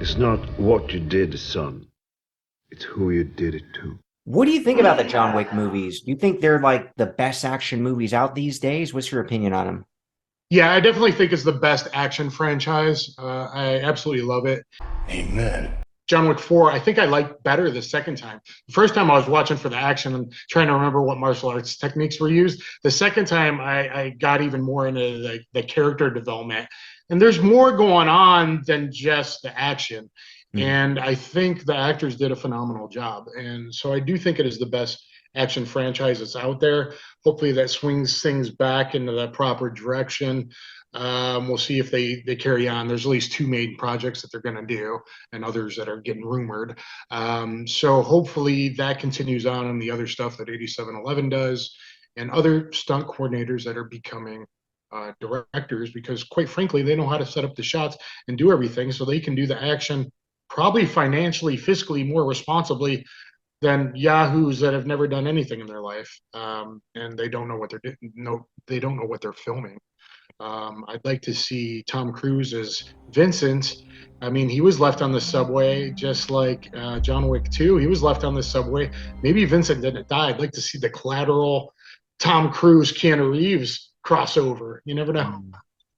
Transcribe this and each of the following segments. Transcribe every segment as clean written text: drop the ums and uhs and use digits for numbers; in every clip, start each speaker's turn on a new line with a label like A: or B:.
A: It's not what you did, son. It's who you did it to.
B: What do you think about the John Wick movies? Do you think they're like the best action movies out these days? What's your opinion on them?
C: Yeah, I definitely think it's the best action franchise. I absolutely love it.
D: Amen.
C: John Wick 4, I think I liked better the second time. The first time I was watching for the action and trying to remember what martial arts techniques were used. The second time I got even more into the character development. And there's more going on than just the action. And I think the actors did a phenomenal job. And so I do think it is the best action franchise that's out there. Hopefully that swings things back into the proper direction. We'll see if they carry on. There's at least two main projects that they're going to do and others that are getting rumored. So hopefully that continues on and the other stuff that 8711 does and other stunt coordinators that are becoming directors, because quite frankly, they know how to set up the shots and do everything so they can do the action probably financially, fiscally more responsibly than yahoos that have never done anything in their life, and they don't know what they're doing. No, they don't know what they're filming. I'd like to see Tom Cruise as Vincent. I mean, he was left on the subway, just like John Wick 2. He was left on the subway. Maybe Vincent didn't die. I'd like to see the Collateral, Tom Cruise, Keanu Reeves crossover. You never know.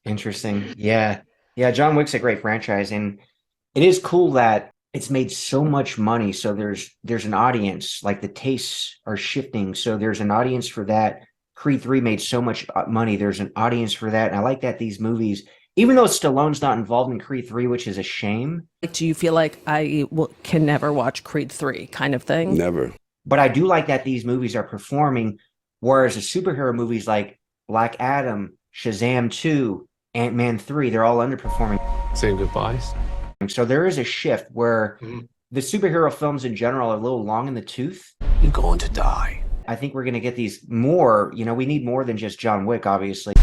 B: Interesting. Yeah. Yeah, John Wick's a great franchise, and it is cool that it's made so much money. So there's an audience, like the tastes are shifting. So there's an audience for that. Creed 3 made so much money. There's an audience for that. And I like that these movies, even though Stallone's not involved in Creed 3, which is a shame.
E: Do you feel like can never watch Creed 3 kind of thing?
D: Never.
B: But I do like that these movies are performing, whereas the superhero movies like Black Adam, Shazam 2, Ant-Man 3, they're all underperforming.
F: Saying goodbyes.
B: So there is a shift where the superhero films in general are a little long in the tooth.
D: You're going to die.
B: I think we're going to get these more, we need more than just John Wick, obviously.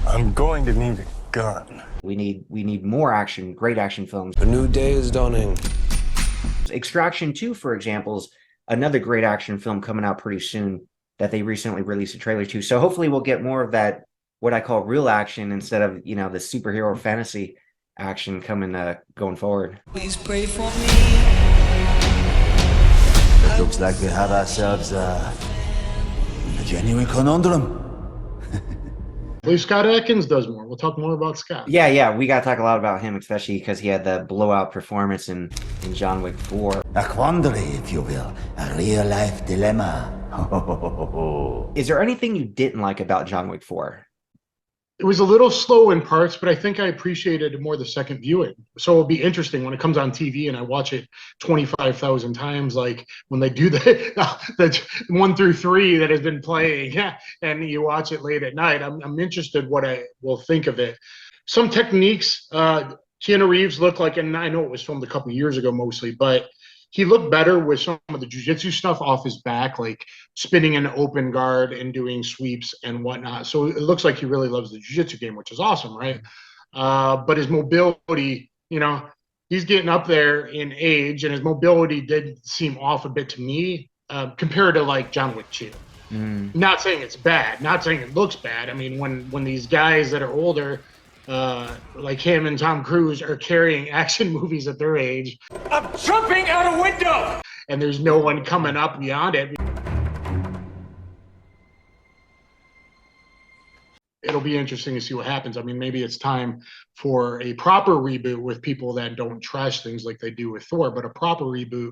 D: I'm going to need a gun.
B: We need more action, great action films.
D: A new day is dawning.
B: Extraction 2, for example, is another great action film coming out pretty soon that they recently released a trailer to. So hopefully we'll get more of that, what I call real action, instead of, the superhero fantasy action coming going forward.
G: Please pray for me.
H: It looks like we have ourselves a genuine conundrum.
C: I believe Scott Adkins does more. We'll talk more about Scott.
B: Yeah, we got to talk a lot about him, especially because he had the blowout performance in John Wick 4.
H: A quandary, if you will, a real-life dilemma.
B: Is there anything you didn't like about John Wick 4?
C: It was a little slow in parts, but I think I appreciated more the second viewing. So it'll be interesting when it comes on TV and I watch it 25,000 times, like when they do the 1 through 3 that has been playing, and you watch it late at night. I'm interested what I will think of it. Some techniques, Keanu Reeves looked like, and I know it was filmed a couple years ago mostly, but he looked better with some of the jiu-jitsu stuff off his back, like spinning an open guard and doing sweeps and whatnot. So it looks like he really loves the jiu-jitsu game, which is awesome, right? But his mobility, he's getting up there in age, and his mobility did seem off a bit to me compared to like John Wick 2. Not saying it's bad, not saying it looks bad. I mean, when these guys that are older, like him and Tom Cruise, are carrying action movies at their age.
G: I'm jumping out a window!
C: And there's no one coming up beyond it. It'll be interesting to see what happens. I mean, maybe it's time for a proper reboot with people that don't trash things like they do with Thor, but a proper reboot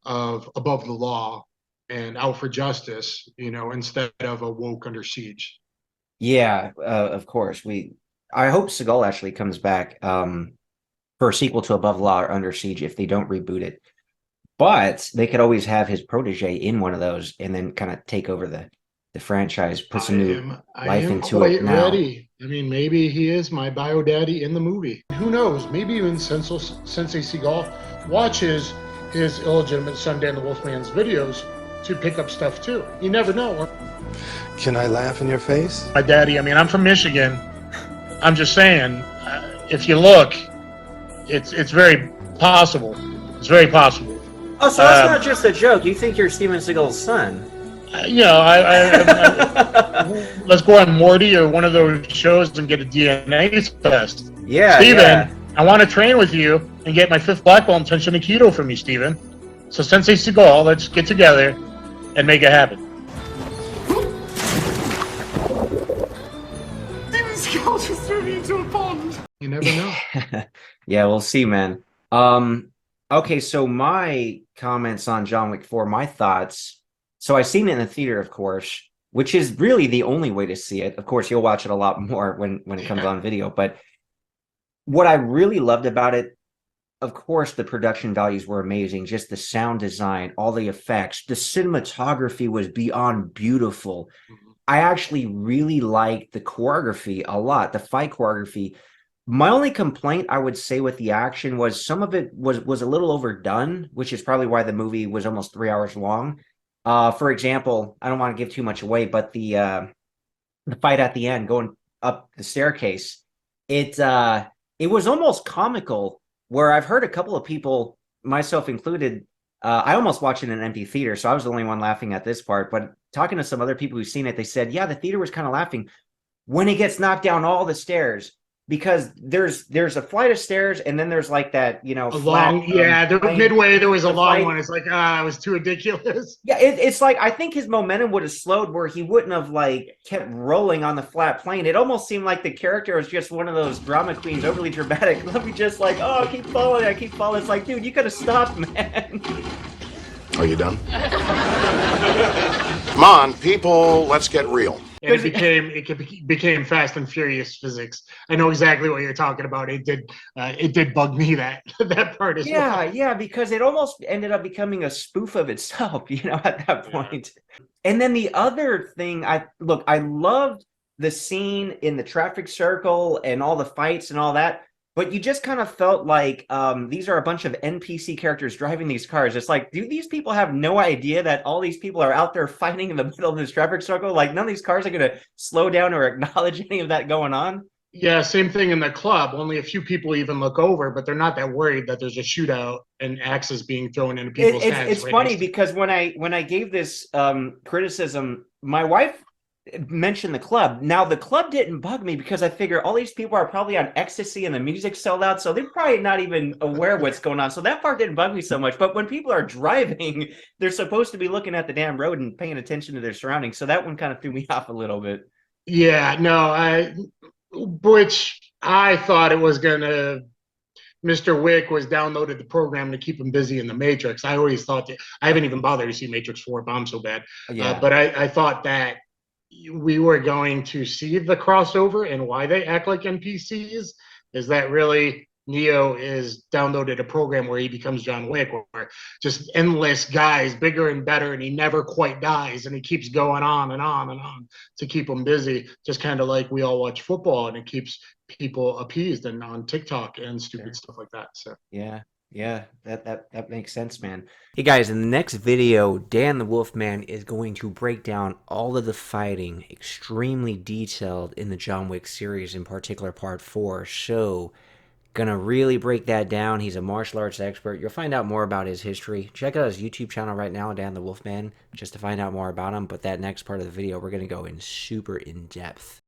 C: of Above the Law and Out for Justice, instead of a Woke Under Siege.
B: Yeah, of course. I hope Seagal actually comes back for a sequel to Above the Law or Under Siege if they don't reboot it. But they could always have his protege in one of those and then kind of take over the franchise, put some new life into it now.
C: Ready. I mean, maybe he is my bio daddy in the movie. Who knows? Maybe even Sensei Seagal watches his illegitimate son Dan the Wolfman's videos to pick up stuff too. You never know.
D: Can I laugh in your face?
C: My daddy, I mean, I'm from Michigan. I'm just saying, if you look, it's very possible. It's very possible.
B: Oh, so that's not just a joke. You think you're Steven Seagal's son?
C: Let's go on Morty or one of those shows and get a DNA test.
B: Yeah,
C: Steven,
B: yeah.
C: I want to train with you and get my 5th black belt in Tension Aikido from you, Steven. So Sensei Seagal, let's get together and make it happen. Steven Seagal just threw me into a pond. You never know.
B: Yeah, we'll see, man. Okay, so my comments on John Wick 4, my thoughts. So I've seen it in the theater, of course, which is really the only way to see it. Of course, you'll watch it a lot more when it comes on video. But what I really loved about it, of course, the production values were amazing. Just the sound design, all the effects, the cinematography was beyond beautiful. I actually really liked the choreography a lot, the fight choreography. My only complaint, I would say, with the action was some of it was a little overdone, which is probably why the movie was almost 3 hours long. For example, I don't want to give too much away, but the fight at the end going up the staircase, it was almost comical, where I've heard a couple of people, myself included, I almost watched it in an empty theater, so I was the only one laughing at this part, but talking to some other people who've seen it, they said, yeah, the theater was kind of laughing when he gets knocked down all the stairs, because there's a flight of stairs, and then there's like that, you know,
C: midway there was a long
B: fight.
C: one. It's like, it was too ridiculous.
B: Yeah, it's like, I think his momentum would have slowed where he wouldn't have like kept rolling on the flat plane. It almost seemed like the character was just one of those drama queens, overly dramatic. Let me just like, oh, I keep falling. It's like, dude, you could have stopped, man.
F: Are you done? Come on, people, let's get real.
C: And it became Fast and Furious physics. I know exactly what you're talking about. It did bug me that part as well.
B: Yeah, because it almost ended up becoming a spoof of itself, you know, at that point. And then the other thing, I loved the scene in the traffic circle and all the fights and all that, but you just kind of felt like these are a bunch of NPC characters driving these cars. It's like, do these people have no idea that all these people are out there fighting in the middle of this traffic circle? Like, none of these cars are going to slow down or acknowledge any of that going on.
C: Yeah, same thing in the club. Only a few people even look over, but they're not that worried that there's a shootout and axes being thrown into people's heads.
B: It's funny because when I gave this criticism, my wife mentioned the club. Now, the club didn't bug me because I figure all these people are probably on ecstasy and the music sold out, so they're probably not even aware of what's going on. So that part didn't bug me so much. But when people are driving, they're supposed to be looking at the damn road and paying attention to their surroundings. So that one kind of threw me off a little bit.
C: Yeah, no, which I thought it was gonna. Mr. Wick was downloaded the program to keep him busy in the Matrix. I always thought that. I haven't even bothered to see Matrix 4 bomb so bad.
B: Yeah.
C: But I thought that we were going to see the crossover and why they act like NPCs. Is that really Neo is downloaded a program where he becomes John Wick, where just endless guys, bigger and better, and he never quite dies, and he keeps going on and on and on to keep him busy, just kind of like we all watch football, and it keeps people appeased and on TikTok and stupid stuff like that. So
B: yeah, that makes sense, man. Hey guys, in the next video, Dan the Wolfman is going to break down all of the fighting, extremely detailed in the John Wick series, in particular Part 4. So, gonna really break that down. He's a martial arts expert. You'll find out more about his history. Check out his YouTube channel right now, Dan the Wolfman, just to find out more about him. But that next part of the video, we're gonna go in super in depth.